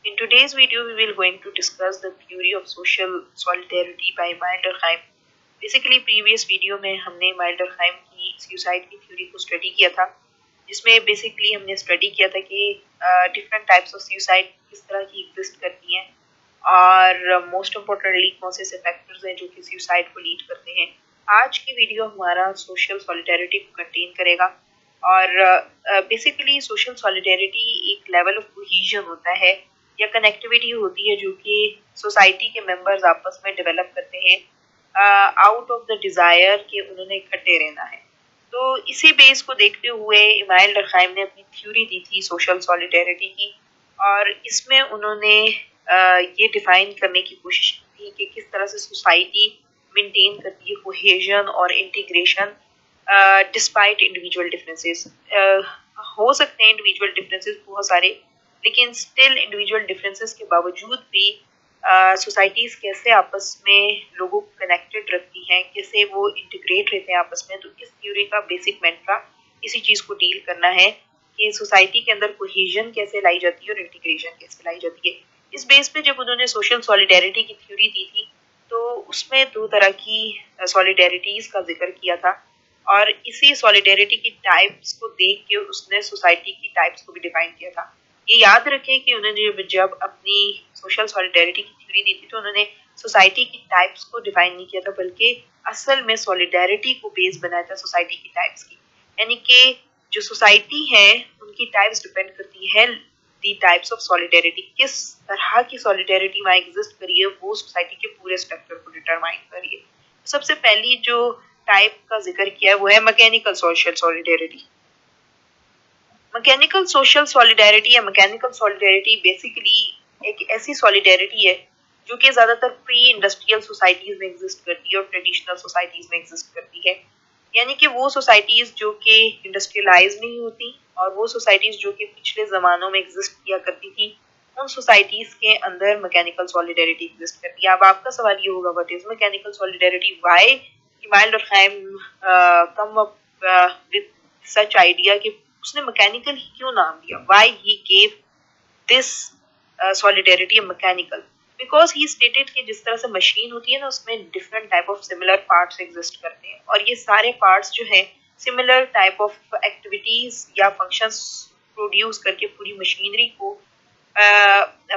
In today's video, we will going to discuss the theory of social solidarity by Mayer Durkheim. Basically previous video में हमने मायर Durkheim की suicide की theory को study किया था, जिसमें बेसिकली हमने स्टडी किया था कि डिफरेंट टाइप्स ऑफ सुसाइड किस तरह की एग्जिस्ट करती हैं और मोस्ट इम्पोर्टेंटली कौन से फैक्टर्स हैं जो कि सुसाइड को लीड करते हैं। आज की वीडियो हमारा सोशल सॉलिडारिटी को कंटेन करेगा और बेसिकली सोशल सॉलिडारिटी एक लेवल ऑफ कोहेजन होता है या कनेक्टिविटी होती है जो कि सोसाइटी के मेंबर्स आपस में डेवलप करते हैं आउट ऑफ द डिजायर कि उन्होंने इकट्ठे रहना है। तो इसी बेस को देखते हुए इमाइल डर्कहाइम ने अपनी थ्योरी दी थी सोशल सॉलिडारिटी की और इसमें उन्होंने ये डिफाइन करने की कोशिश की थी कि किस तरह से सोसाइटी मेंटेन करती है कोहेजन और इंटीग्रेशन डिस्पाइट इंडिविजुअल डिफरेंसेस। हो सकते हैं इंडिविजुअल डिफरेंसेस बहुत सारे, लेकिन स्टिल इंडिविजुअल डिफरेंसेस के बावजूद भी सोसाइटीज कैसे आपस में लोगों को कनेक्टेड रखती हैं, कैसे वो इंटीग्रेट रहते हैं आपस में। तो इस थ्योरी का बेसिक मैंट्रा इसी चीज को डील करना है कि सोसाइटी के अंदर कोहेजन कैसे लाई जाती है और इंटीग्रेशन कैसे लाई जाती है। इस बेस पे जब उन्होंने सोशल सॉलिडारिटी की थ्योरी दी थी तो उसमें दो तरह की सॉलिडारिटीज का जिक्र किया था और इसी सॉलिडारिटी की टाइप्स को देख के उसने सोसाइटी की टाइप्स को भी डिफाइन किया था। ये याद रखें कि उन्होंने जब अपनी सोशल सॉलिडारिटी की थ्योरी दी थी तो उन्होंने सोसाइटी की टाइप्स को डिफाइन नहीं किया था, बल्कि असल में सॉलिडारिटी को बेस बनाया था सोसाइटी की टाइप्स की। यानी कि जो सोसाइटी है उनकी टाइप्स डिपेंड करती है दी टाइप्स ऑफ सॉलिडारिटी, किस तरह की सॉलिडारिटी वहाँ एग्जिस्ट करिए वो सोसाइटी के पूरे स्ट्रक्चर को डिटरमाइन करिए। सबसे पहली जो टाइप का जिक्र किया है वो है mechanical social solidarity. Mechanical social solidarity या मैकेनिकल सॉलिडारिटी बेसिकली एक ऐसी सॉलिडारिटी है जो कि ज्यादातर प्री इंडस्ट्रियल सोसाइटीज में एग्जिस्ट करती है और ट्रेडिशनल सोसाइटीज में एग्जिस्ट करती है। यानी कि वो सोसाइटीज जो कि इंडस्ट्रियलाइज नहीं होती और वो सोसाइटीज जो कि पिछले जमानों में एग्जिस्ट किया करती थी, उन सोसाइटीज के अंदर मैकेनिकल सॉलिडारिटी एग्जिस्ट करती है। अब आपका सवाल ये होगा, what is mechanical solidarity, why email Durkheim come up with such idea कि उसने मैकेनिकल ही क्यों नाम दिया, why he gave this solidarity mechanical, because he stated कि जिस तरह से मशीन होती है ना उसमें different type of similar parts exist करते हैं और ये सारे पार्ट्स जो है सिमिलर टाइप ऑफ एक्टिविटीज या फंक्शंस प्रोड्यूस करके पूरी मशीनरी को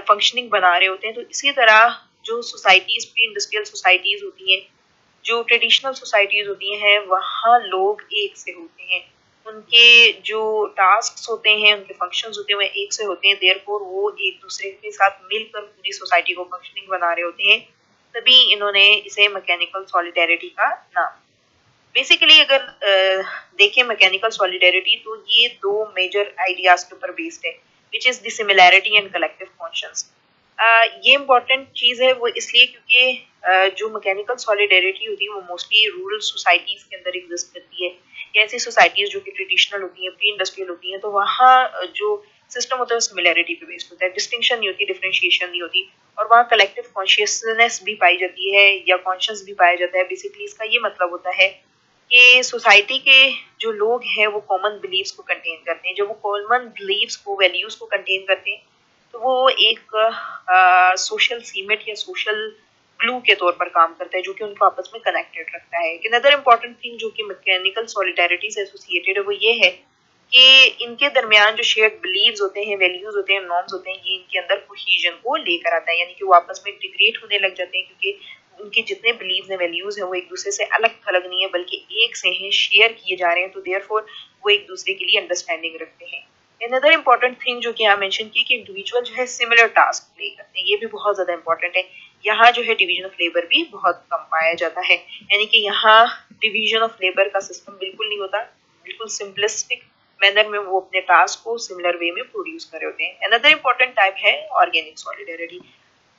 फंक्शनिंग बना रहे होते हैं। तो इसी तरह जो सोसाइटीज प्री इंडस्ट्रियल सोसाइटीज होती हैं, जो ट्रेडिशनल सोसाइटीज होती हैं, वहाँ लोग एक से होते हैं, उनके जो टास्क होते हैं, उनके फंक्शंस होते हैं वो एक से होते हैं, देयरफॉर वो एक दूसरे के साथ मिलकर पूरी सोसाइटी को फंक्शनिंग बना रहे होते हैं। तभी इन्होंने इसे मैकेनिकल सॉलिडारिटी का नाम। बेसिकली अगर देखें मैकेनिकल सॉलिडारिटी तो ये दो मेजर आइडियाज के ऊपर बेस्ड है, which is the similarity and collective conscious. ये इम्पोर्टेंट चीज है वो इसलिए क्योंकि जो मैकेनिकल सॉलिडारिटी होती है वो मोस्टली रूरल सोसाइटीज के अंदर एग्जिस्ट करती है या ऐसी सोसाइटीज जो कि ट्रेडिशनल होती हैं, प्री इंडस्ट्रियल होती हैं। तो वहाँ जो सिस्टम होता है वो सिमिलैरिटी पे बेस्ड होता है, डिस्टिंक्शन नहीं होती, डिफरेंशिएशन नहीं होती और वहाँ कलेक्टिव कॉन्शियसनेस भी पाई जाती है या कॉन्शियस भी पाया जाता है। बेसिकली इसका ये मतलब होता है कि सोसाइटी के जो लोग हैं वो कॉमन बिलीव्स को कंटेन करते हैं। जब वो कॉमन बिलीव्स को, वैल्यूज को कंटेन करते हैं तो वो एक सोशल सीमेंट या सोशल ग्लू के तौर पर काम करता है जो कि उनको आपस में कनेक्टेड रखता है। एक अनदर इम्पॉर्टेंट थिंग जो कि मैकेनिकल सॉलिडारिटी से एसोसिएटेड है वो ये है कि इनके दरमियान जो शेयर्ड बिलीव्स होते हैं, वैल्यूज होते हैं, नॉर्म्स होते हैं, ये इनके अंदर कोहेजन को लेकर आता है, यानी कि वो आपस में इंटीग्रेट होने लग जाते हैं क्योंकि उनके जितने बिलीव्स हैं, वैल्यूज हैं, वो एक दूसरे से अलग थलग नहीं है बल्कि एक से हैं, शेयर किए जा रहे हैं। तो देयरफॉर वो एक दूसरे के लिए अंडरस्टैंडिंग रखते हैं। अनदर इम्पॉर्टेंट थिंग जो कि यहाँ मेंशन की कि इंडिविजुअल जो है सिमिलर टास्क प्ले करते हैं, ये भी बहुत ज्यादा इंपॉर्टेंट है। यहाँ जो है डिवीजन ऑफ लेबर भी बहुत कम पाया जाता है, यानी कि यहाँ डिवीजन ऑफ लेबर का सिस्टम बिल्कुल नहीं होता, बिल्कुल सिंपलिस्टिक मैनर में वो अपने टास्क को सिमिलर वे में प्रोड्यूस कर रहे होते हैं। अनदर इम्पॉर्टेंट टाइप है ऑर्गेनिक सॉलिडारिटी।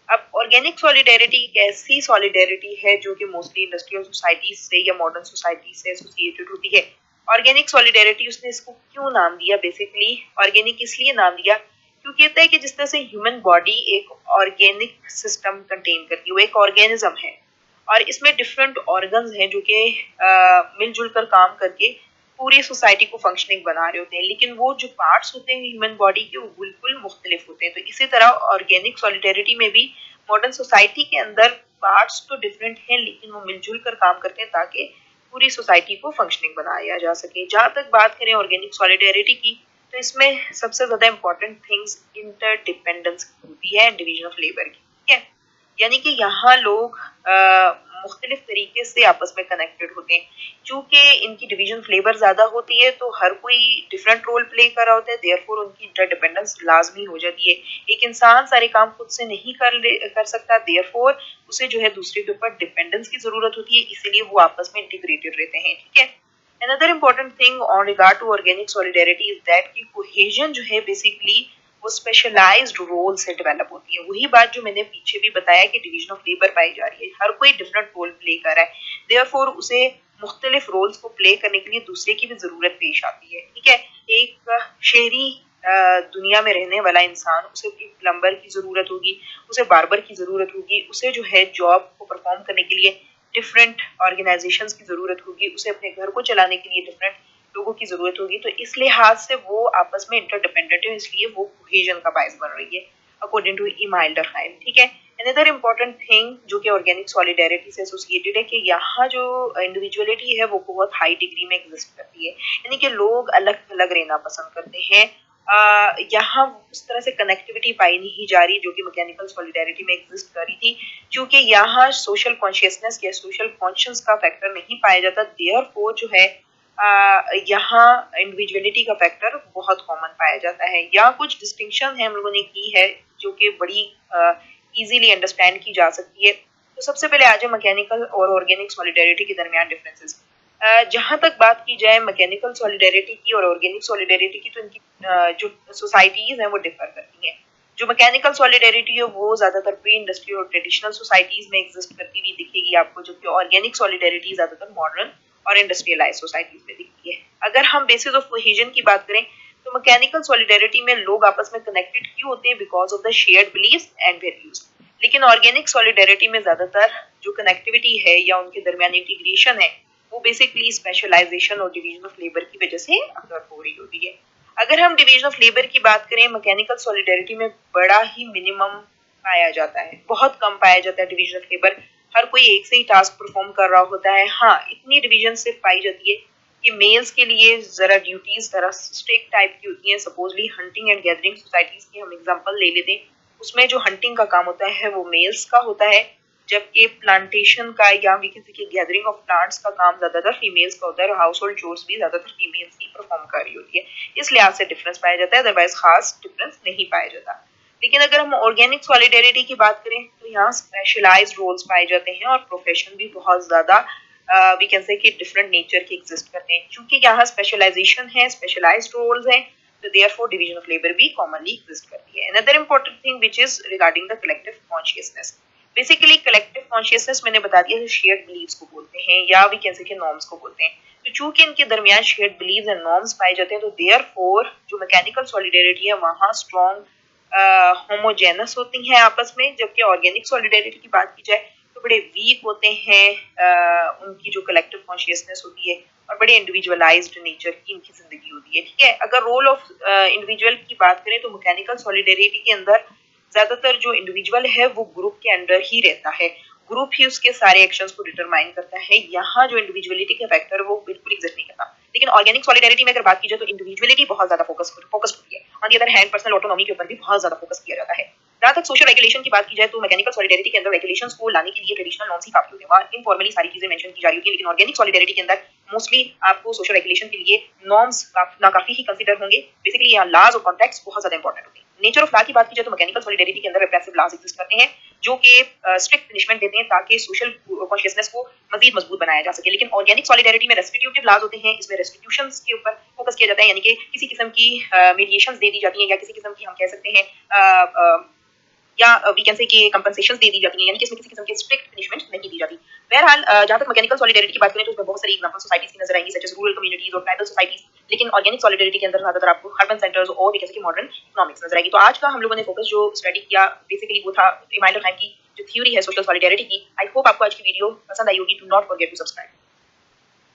अब ऑर्गेनिक सॉलिडारिटी एक ऐसी सॉलिडारिटी है जो कि मोस्टली इंडस्ट्रियल सोसाइटीज से या मॉडर्न सोसाइटी से एसोसिएटेड होती है। ऑर्गेनिक सॉलिडारिटी उसने इसको क्यों नाम दिया, बेसिकली ऑर्गेनिक इसलिए नाम दिया क्योंकि कहता है कि जिस तरह से ह्यूमन बॉडी एक ऑर्गेनिक सिस्टम कंटेन करती है, वो एक ऑर्गेनिज्म है और इसमें डिफरेंट ऑर्गन्स हैं जो कि मिलजुल कर काम करके पूरी सोसाइटी को फंक्शनिंग बना रहे होते हैं, लेकिन वो जो पार्ट्स होते हैं ह्यूमन बॉडी के वो बिल्कुल मुख्तलिफ होते हैं। तो इसी तरह ऑर्गेनिक सॉलिडेरिटी में भी मॉडर्न सोसाइटी के अंदर पार्ट्स तो डिफरेंट हैं, लेकिन वो मिलजुल कर काम करते हैं ताकि पूरी सोसाइटी को फंक्शनिंग बनाया जा सके। जहाँ तक बात करें ऑर्गेनिक सॉलिडेरिटी की, तो इसमें सबसे ज्यादा इंपॉर्टेंट थिंग्स इंटरडिपेंडेंस होती है, डिवीजन ऑफ लेबर की, ठीक है। यानी कि यहाँ लोग मुख्तलिफ तरीके से आपस में कनेक्टेड होते हैं। चूंकि इनकी डिवीजन ऑफ लेबर ज्यादा होती है तो हर कोई डिफरेंट रोल प्ले कर रहा होता है, देयरफॉर उनकी इंटरडिपेंडेंस लाजमी हो जाती है। एक इंसान सारे काम खुद से नहीं कर सकता, देयरफॉर उसे जो है दूसरे के ऊपर डिपेंडेंस की जरूरत होती है, इसीलिए वो आपस में इंटीग्रेटेड रहते हैं, ठीक है। Another important thing on regard to organic solidarity is that कि cohesion जो है बेसिकली वो स्पेशलाइज्ड रोल से डेवलप होती है। वही बात जो मैंने पीछे भी बताया कि डिवीजन ऑफ लेबर पाई जा रही है, हर कोई डिफरेंट रोल प्ले कर रहा है, देयरफॉर उसे मुख्तलिफ रोल्स को प्ले करने के लिए दूसरे की भी जरूरत पेश आती है, ठीक है। एक शहरी दुनिया में रहने वाला इंसान, उसे एक प्लम्बर की जरूरत होगी, उसे बार्बर की जरूरत होगी, उसे जो है जॉब को परफॉर्म करने के लिए डिफरेंट ऑर्गेनाइजेशंस की जरूरत होगी, उसे अपने घर को चलाने के लिए डिफरेंट लोगों की जरूरत होगी। तो इस लिहाज से वो आपस में इंटरडिपेंडेंट है, इसलिए वो कोहेजन का बायस बन रही है अकॉर्डिंग टू इमाइल डरखाइम, ठीक है। अनदर इम्पोर्टेंट थिंग जो कि ऑर्गेनिक सॉलिडेरिटी से एसोसिएटेड है कि यहाँ जो इंडिविजुअलिटी है वो बहुत हाई डिग्री में एग्जिस्ट करती है, यानी कि लोग अलग अलग रहना पसंद करते हैं। यहाँ उस तरह से कनेक्टिविटी पाई नहीं जा रही जो कि मैकेनिकल सॉलिडेरिटी में एग्जिस्ट कर रही थी, क्योंकि यहाँ सोशल कॉन्शियसनेस या सोशल कॉन्शियस का फैक्टर नहीं पाया जाता, देयरफॉर जो है यहाँ इंडिविजुअलिटी का फैक्टर बहुत कॉमन पाया जाता है। यहाँ कुछ डिस्टिंक्शन है हम लोगों ने की है जो कि बड़ी इजीली अंडरस्टैंड की जा सकती है। तो सबसे पहले आज है मैकेनिकल और ऑर्गेनिक सॉलिडेरिटी के दरमियान डिफरेंसेस। जहां तक बात की जाए मैकेनिकल सॉलिडेरिटी की और ऑर्गेनिक सॉलिडेरिटी की, तो इनकी जो सोसाइटीज हैं वो डिफर करती हैं। जो मैकेनिकल सॉलिडेरिटी है वो ज्यादातर प्री इंडस्ट्रियल और ट्रेडिशनल सोसाइटीज में एग्जिस्ट करती हुई दिखेगी आपको, जबकि ऑर्गेनिक सॉलिडेरिटी ज्यादातर मॉडर्न और इंडस्ट्रियलाइज सोसाइटीज में दिखती है। अगर हम बेसिस ऑफ कोहेजन की बात करें तो मैकेनिकल सॉलिडेरिटी में लोग आपस में कनेक्टेड क्यों होते हैं? Because of the shared beliefs and values. लेकिन ऑर्गेनिक सॉलिडेरिटी में ज्यादातर जो कनेक्टिविटी है या उनके दरमियान इंटीग्रेशन है वो बेसिकली स्पेशलाइजेशन और डिवीजन ऑफ लेबर की वजह से अगर हो रही होती है। अगर हम डिवीजन ऑफ लेबर की बात करें, मैकेनिकल सॉलिडेरिटी में बड़ा ही मिनिमम पाया जाता है, बहुत कम पाया जाता है डिवीजन ऑफ लेबर। हर कोई एक से ही टास्क परफॉर्म कर रहा होता है। हाँ, इतनी डिवीजन सिर्फ पाई जाती है कि मेल्स के लिए जरा ड्यूटीज जरा स्ट्रिक्ट टाइप की होती हैं। Supposedly hunting and gathering societies की हम एग्जांपल ले लेते हैं, उसमें जो हंटिंग का काम होता है वो मेल्स का होता है, जबकि प्लांटेशन का या भी किसी की गैदरिंग ऑफ प्लांट्स का काम ज्यादातर फीमेल्स का होता है और हाउस होल्ड चोर्स भी ज्यादातर फीमेल्स ही परफॉर्म कर रही होती है। इस लिहाज से डिफरेंस पाया जाता है, अदरवाइज खास डिफरेंस नहीं पाया जाता। लेकिन अगर हम ऑर्गेनिक सॉलिडेरिटी की बात करें तो यहाँ स्पेशलाइज्ड रोल्स पाए जाते हैं और प्रोफेशन भी बहुत ज्यादा वी कैन से कि डिफरेंट नेचर के एग्जिस्ट करते हैं। क्योंकि यहाँ स्पेशलाइजेशन है, स्पेशलाइज्ड रोल्स हैं, तो देयरफॉर डिवीजन ऑफ लेबर भी कॉमनली एग्जिस्ट करती है। Another important thing which is regarding the collective consciousness. Basically collective consciousness मैंने बता दिया शेयर्ड बिलीव्स को बोलते हैं या भी कैसे के नॉर्म्स को बोलते हैं। तो चूंकि इनके दरमियान शेयर्ड बिलीव्स एंड नॉर्म्स पाए जाते हैं तो देयरफॉर जो मैकेनिकल सॉलिडेरिटी है वहाँ स्ट्रॉन्ग होमोजेनस होती हैं आपस में, जबकि ऑर्गेनिक सॉलिडेरिटी की बात की जाए तो बड़े वीक होते हैं, उनकी जो कलेक्टिव कॉन्शियसनेस होती है और बड़े इंडिविजुअलाइज्ड नेचर की इनकी जिंदगी होती है, ठीक है। अगर रोल ऑफ इंडिविजुअल की बात करें तो मैकेनिकल सॉलिडेरिटी के अंदर ज्यादातर जो इंडिविजुअल है वो ग्रुप के अंडर ही रहता है, ग्रुप ही उसके सारे एक्शंस को डिटरमाइन करता है। यहाँ जो इंडिविजुअलिटी का फैक्टर है वो बिल्कुल एग्जिस्ट नहीं करता। लेकिन ऑर्गेनिक सॉलिडेरिटी में अगर बात की जाए तो इंडिविजुअलिटी बहुत ज्यादा फोकस होती है, on the other hand personal autonomy के ऊपर भी बहुत ज्यादा फोकस किया जाता है। जहाँ तक सोशल रेगुलेशन की बात की जाए तो मैकेनिकल सॉलिडेरिटी के अंदर रेगुलेशंस को लाने के लिए ट्रेडिशनल नॉर्म्स ही काफी होते हैं, वहाँ इनफॉर्मली सारी चीजें मेंशन की जा रही होती है। लेकिन ऑर्गेनिक सॉलिडेरिटी के अंदर मोस्टली आपको सोशल रेगुलेशन के लिए नॉर्म्स काफी ही कंसीडर होंगे। बेसिकली यहाँ लॉज और कॉन्टेक्स्ट बहुत ज्यादा इंपॉर्टेंट होते हैं। नेचर ऑफ लॉ की बात की जाए तो मैकेनिकल सॉलिडेरिटी के अंदर रिप्रेसिव लॉज एग्जिस्ट करते हैं जो कि स्ट्रिक्ट पनिशमेंट देते हैं ताकि सोशल कॉन्शियसनेस को मजीद मजबूत बनाया जा सके। लेकिन ऑर्गेनिक सॉलिडेरिटी में रेस्टिट्यूटिव लॉज होते हैं, इसमें रेस्टिट्यूशंस के ऊपर फोकस किया जाता है, यानी कि किसी किस्म की मीडिएशंस दे दी जाती हैं या किसी किस्म की हम कह सकते हैं या वी कैन से कि कंपनसेशंस दे दी जाती हैं, यानी कि इसमें किसी किस्म की स्ट्रिक्ट पनिशमेंट नहीं दी जाती। बहरहाल जहाँ तक मैकेनिकल सॉलिडेरिटी की बात करें तो उसमें बहुत सारी एग्जांपल सोसाइटीज की नजर आएंगी, सच एज रूरल कम्युनिटीज और ट्राइबल सोसाइटीज। लेकिन ऑर्गेनिक सॉलिडेरिटी के अंदर ज्यादातर आपको अर्बन सेंटर्स और वी कैन से कि मॉडर्न इकोनॉमिक्स नजर आएगी। तो आज का हम लोगों ने फोकस जो स्टडी किया बेसिकली वो था इमाइल डरखाइम की जो थ्योरी है सोशल सॉलिडेरिटी की। आई होप आपको आज की वीडियो पसंद आई होगी। To not forget to subscribe.